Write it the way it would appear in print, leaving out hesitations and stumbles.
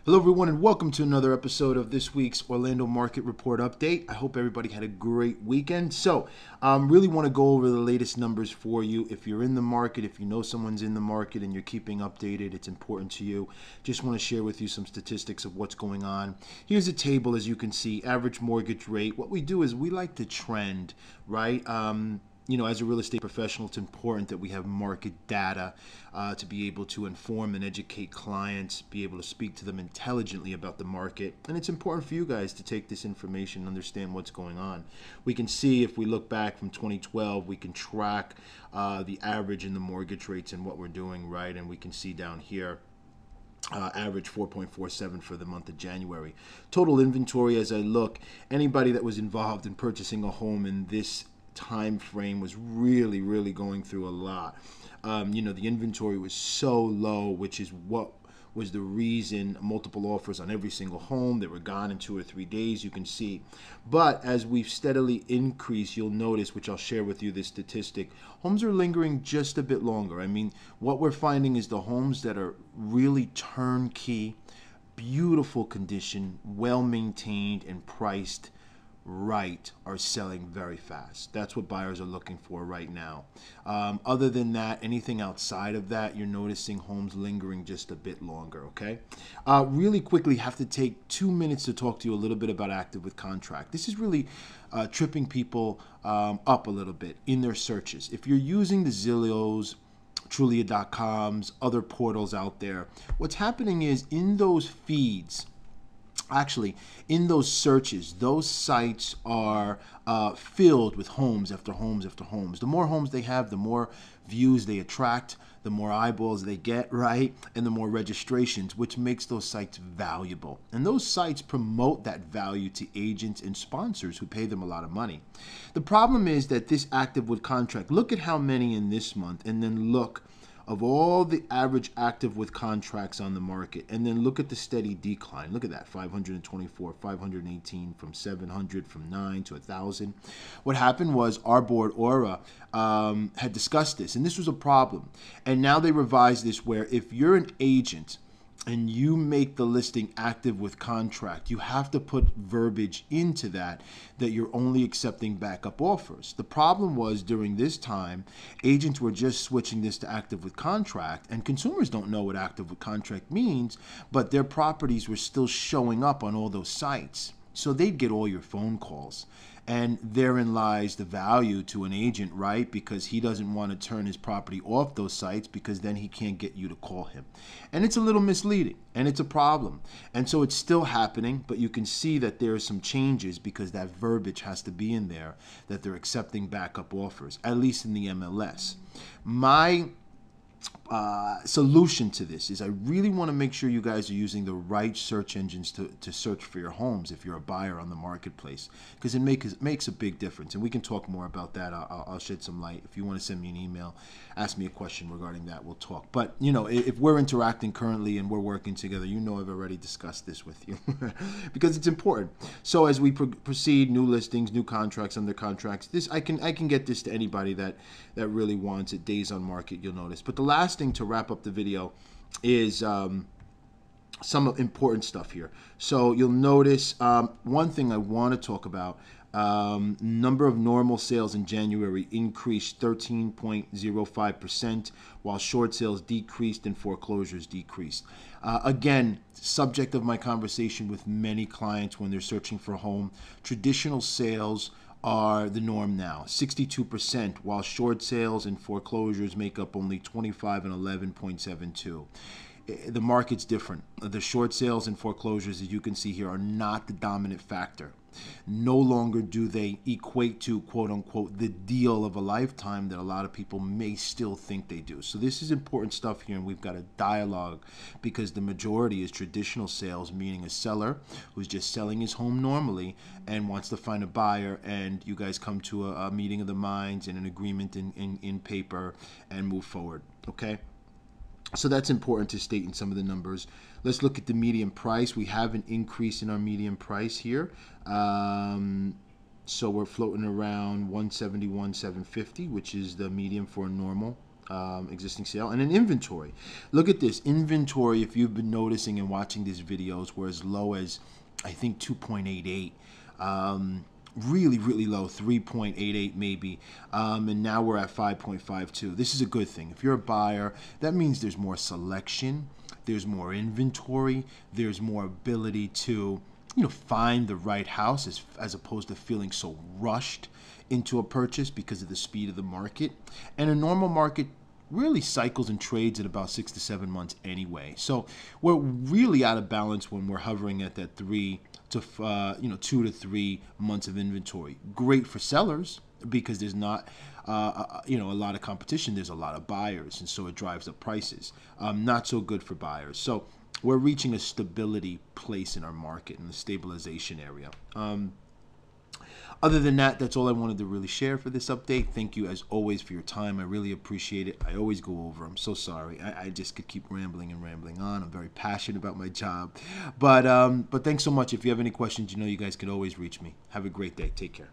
Hello, everyone, and welcome to another episode of this week's Orlando Market Report Update. I hope everybody had a great weekend. So, really want to go over the latest numbers for you. If you're in the market, if you know someone's in the market and you're keeping updated, it's important to you. Just want to share with you some statistics of what's going on. Here's a table, as you can see, average mortgage rate. What we do is we like to trend, right? As a real estate professional, it's important that we have market data to be able to inform and educate clients, be able to speak to them intelligently about the market. And it's important for you guys to take this information and understand what's going on. We can see if we look back from 2012, we can track the average in the mortgage rates and what we're doing, right? And we can see down here, average 4.47 for the month of January. Total inventory, as I look, anybody that was involved in purchasing a home in this time frame was really going through a lot. The inventory was so low, which is what was the reason multiple offers on every single home. They were gone in 2 or 3 days, you can see. But as we've steadily increased, you'll notice, which I'll share with you this statistic, homes are lingering just a bit longer. I mean, what we're finding is the homes that are really turnkey, beautiful condition, well maintained and priced right are selling very fast. That's what buyers are looking for right now. Other than that, anything outside of that, you're noticing homes lingering just a bit longer, okay? Really quickly, have to take 2 minutes to talk to you a little bit about active with contract. This is really tripping people up a little bit in their searches. If you're using the Zillows, Trulia.coms, other portals out there, what's happening is in those feeds, actually, in those searches, those sites are filled with homes after homes after homes. The more homes they have, the more views they attract, the more eyeballs they get, right? And the more registrations, which makes those sites valuable. And those sites promote that value to agents and sponsors who pay them a lot of money. The problem is that this active with contract, look at how many in this month, and then look of all the average active with contracts on the market, and then look at the steady decline. Look at that, 524, 518, from 700, from 9 to 1,000. What happened was our board, Aura, had discussed this, and this was a problem. And now they revised this where if you're an agent and you make the listing active with contract, you have to put verbiage into that you're only accepting backup offers. The problem was during this time, agents were just switching this to active with contract, and consumers don't know what active with contract means, but their properties were still showing up on all those sites. So they'd get all your phone calls. And therein lies the value to an agent, right? Because he doesn't want to turn his property off those sites because then he can't get you to call him. And it's a little misleading, and it's a problem. And so it's still happening, but you can see that there are some changes because that verbiage has to be in there that they're accepting backup offers, at least in the MLS. My solution to this is I really want to make sure you guys are using the right search engines to search for your homes if you're a buyer on the marketplace, because it makes a big difference. And we can talk more about that. I'll shed some light. If you want to send me an email, ask me a question regarding that, we'll talk. But, if we're interacting currently and we're working together, I've already discussed this with you because it's important. So as we proceed, new listings, new contracts, under contracts, this I can get this to anybody that really wants it. Days on market, you'll notice. But the last thing to wrap up the video is some important stuff here. So you'll notice one thing I want to talk about. Number of normal sales in January increased 13.05%, while short sales decreased and foreclosures decreased. Again, subject of my conversation with many clients when they're searching for a home, traditional sales are the norm now, 62%, while short sales and foreclosures make up only 25 and 11.72. The market's different. The short sales and foreclosures, as you can see here, are not the dominant factor. No longer do they equate to, quote unquote, the deal of a lifetime that a lot of people may still think they do. So this is important stuff here, and we've got a dialogue because the majority is traditional sales, meaning a seller who's just selling his home normally and wants to find a buyer, and you guys come to a meeting of the minds and an agreement in paper and move forward, okay? So that's important to state in some of the numbers. Let's look at the median price. We have an increase in our median price here. So we're floating around 171,750, which is the median for a normal existing sale, and an inventory. Look at this inventory. If you've been noticing and watching these videos, we're as low as I think 2.88. Really, really low, 3.88 maybe, and now we're at 5.52. This is a good thing. If you're a buyer, that means there's more selection, there's more inventory, there's more ability to, find the right house as opposed to feeling so rushed into a purchase because of the speed of the market. And a normal market really cycles and trades at about 6 to 7 months anyway. So we're really out of balance when we're hovering at that 2 to 3 months of inventory. Great for sellers because there's not a lot of competition. There's a lot of buyers, and so it drives up prices. Not so good for buyers. So we're reaching a stability place in our market, in the stabilization area. Other than that, that's all I wanted to really share for this update. Thank you, as always, for your time. I really appreciate it. I always go over. I'm so sorry. I just could keep rambling and rambling on. I'm very passionate about my job. But thanks so much. If you have any questions, you guys can always reach me. Have a great day. Take care.